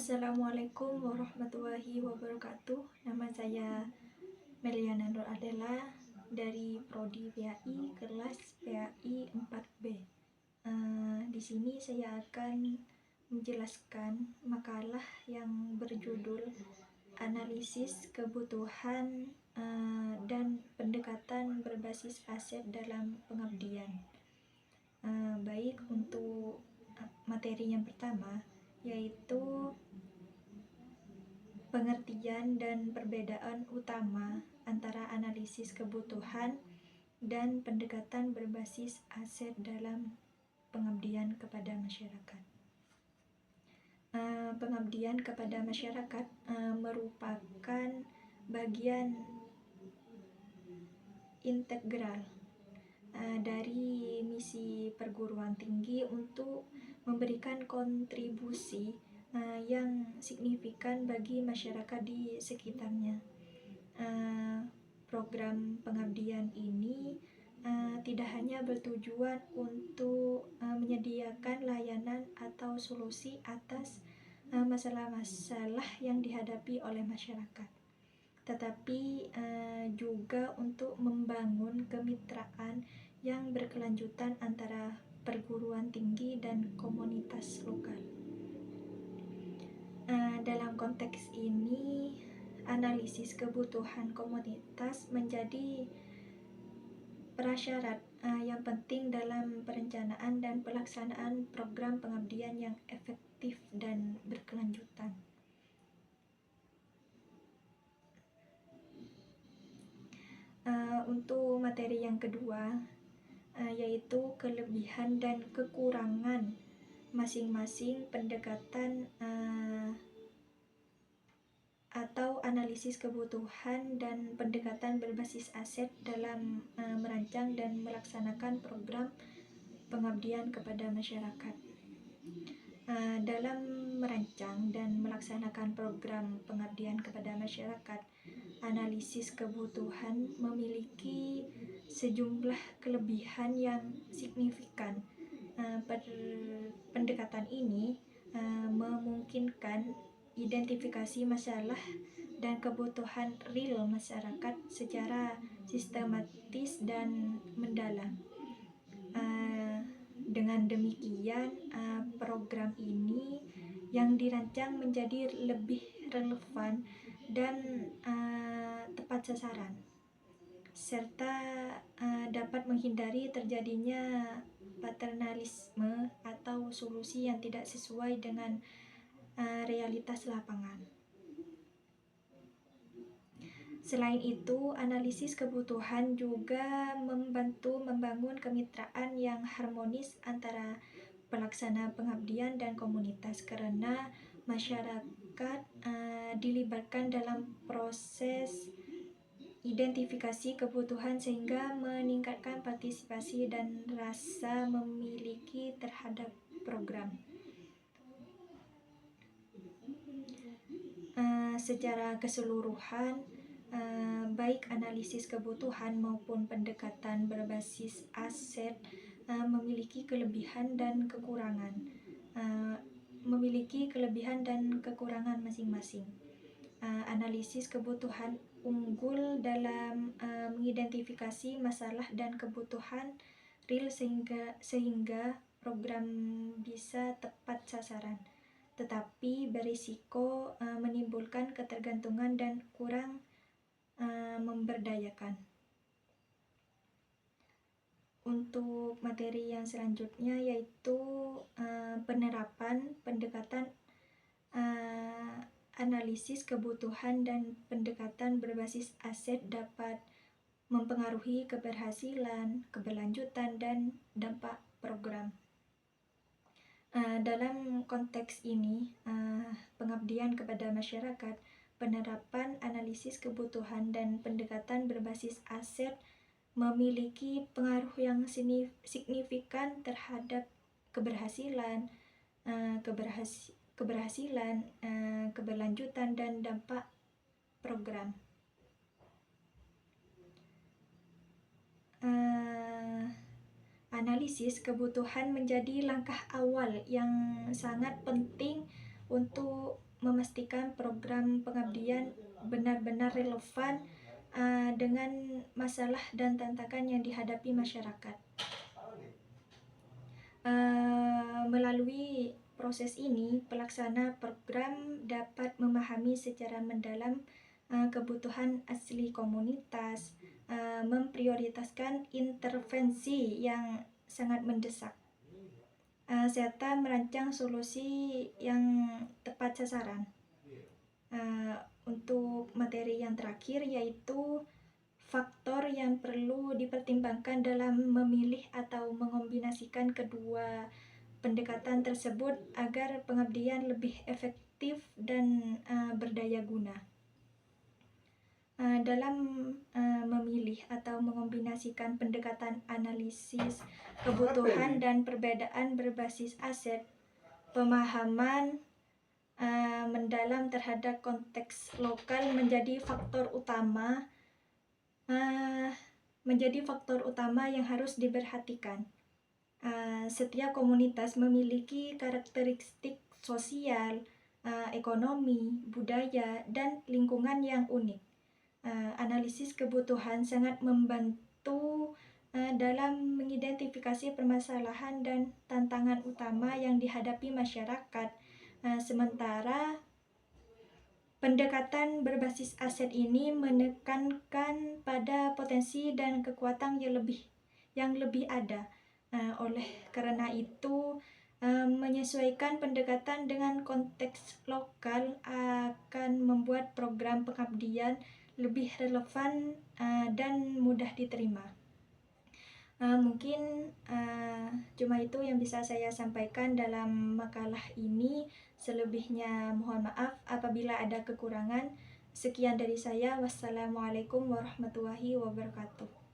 Assalamualaikum warahmatullahi wabarakatuh. Nama saya Meliana Nur Adela dari Prodi PAI kelas PAI 4B. Di sini saya akan menjelaskan makalah yang berjudul Analisis Kebutuhan dan Pendekatan Berbasis Aset dalam Pengabdian. Baik, untuk materi yang pertama yaitu pengertian dan perbedaan utama antara analisis kebutuhan dan pendekatan berbasis aset dalam pengabdian kepada masyarakat. Pengabdian kepada masyarakat merupakan bagian integral dari misi perguruan tinggi untuk memberikan kontribusi yang signifikan bagi masyarakat di sekitarnya. Program pengabdian ini tidak hanya bertujuan untuk menyediakan layanan atau solusi atas masalah-masalah yang dihadapi oleh masyarakat, tetapi juga untuk membangun kemitraan yang berkelanjutan antara perguruan tinggi dan komunitas lokal. Dalam konteks ini, analisis kebutuhan komunitas menjadi prasyarat yang penting dalam perencanaan dan pelaksanaan program pengabdian yang efektif dan berkelanjutan. Untuk materi yang kedua, yaitu kelebihan dan kekurangan masing-masing pendekatan atau analisis kebutuhan dan pendekatan berbasis aset dalam merancang dan melaksanakan program pengabdian kepada masyarakat. Dalam merancang dan melaksanakan program pengabdian kepada masyarakat, analisis kebutuhan memiliki sejumlah kelebihan yang signifikan. Pendekatan ini memungkinkan identifikasi masalah dan kebutuhan real masyarakat secara sistematis dan mendalam. Dengan demikian, program ini yang dirancang menjadi lebih relevan dan tepat sasaran, serta dapat menghindari terjadinya paternalisme atau solusi yang tidak sesuai dengan realitas lapangan. Selain itu, analisis kebutuhan juga membantu membangun kemitraan yang harmonis antara pelaksana pengabdian dan komunitas, karena masyarakat dilibatkan dalam proses identifikasi kebutuhan sehingga meningkatkan partisipasi dan rasa memiliki terhadap program. Secara keseluruhan, baik analisis kebutuhan maupun pendekatan berbasis aset memiliki kelebihan dan kekurangan masing-masing. Analisis kebutuhan unggul dalam mengidentifikasi masalah dan kebutuhan real sehingga program bisa tepat sasaran, tetapi berisiko menimbulkan ketergantungan dan kurang memberdayakan. Untuk materi yang selanjutnya yaitu penerapan pendekatan analisis kebutuhan dan pendekatan berbasis aset dapat mempengaruhi keberhasilan, keberlanjutan, dan dampak program. Dalam konteks ini, pengabdian kepada masyarakat, penerapan analisis kebutuhan dan pendekatan berbasis aset memiliki pengaruh yang signifikan terhadap keberhasilan, keberlanjutan, dan dampak program. Analisis kebutuhan menjadi langkah awal yang sangat penting untuk memastikan program pengabdian benar-benar relevan dengan masalah dan tantangan yang dihadapi masyarakat. Melalui proses ini, pelaksana program dapat memahami secara mendalam kebutuhan asli komunitas, memprioritaskan intervensi yang sangat mendesak, serta merancang solusi yang tepat sasaran. Untuk materi yang terakhir, yaitu faktor yang perlu dipertimbangkan dalam memilih atau mengombinasikan kedua pendekatan tersebut agar pengabdian lebih efektif dan berdaya guna. Dalam memilih atau mengombinasikan pendekatan analisis kebutuhan dan perbedaan berbasis aset, pemahaman mendalam terhadap konteks lokal menjadi faktor utama yang harus diperhatikan. Setiap komunitas memiliki karakteristik sosial, ekonomi, budaya, dan lingkungan yang unik. Analisis kebutuhan sangat membantu dalam mengidentifikasi permasalahan dan tantangan utama yang dihadapi masyarakat. Sementara pendekatan berbasis aset ini menekankan pada potensi dan kekuatan yang lebih ada. Oleh karena itu, menyesuaikan pendekatan dengan konteks lokal akan membuat program pengabdian lebih relevan dan mudah diterima. Mungkin cuma itu yang bisa saya sampaikan dalam makalah ini. Selebihnya mohon maaf apabila ada kekurangan. Sekian dari saya. Wassalamualaikum warahmatullahi wabarakatuh.